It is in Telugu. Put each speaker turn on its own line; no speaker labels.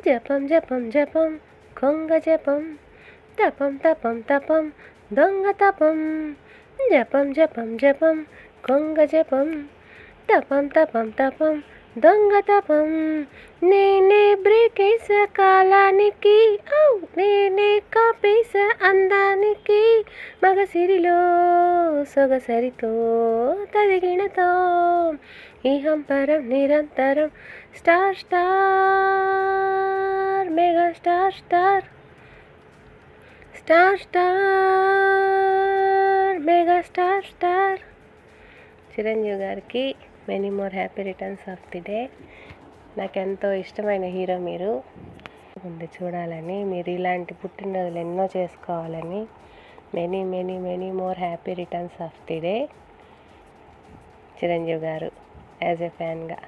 జపం జపం జపం కొంగ జపం, తపం తపం తపం దొంగ తపం. జపం జపం జపం కొంగ జపం, తపం తపం తపం దొంగ తపం. నేనే బ్రేకేస కాలానికి, నేనే కాపేస అందానికి. మగసిరిలో సొగసరితో తదిగినతో ఇహం పరం నిరంతరం. Star star mega star star, star star mega star star. Chiranjeevi గారికి many more happy returns of the day. నాకెంతో ఇష్టమైన హీరో మీరు. ముందు చూడాలని, మీరు ఇలాంటి పుట్టినరోజులు ఎన్నో చేసుకోవాలని. Many many many more happy returns of the day Chiranjeevi గారు, యాజ్ ఎ ఫ్యాన్గా.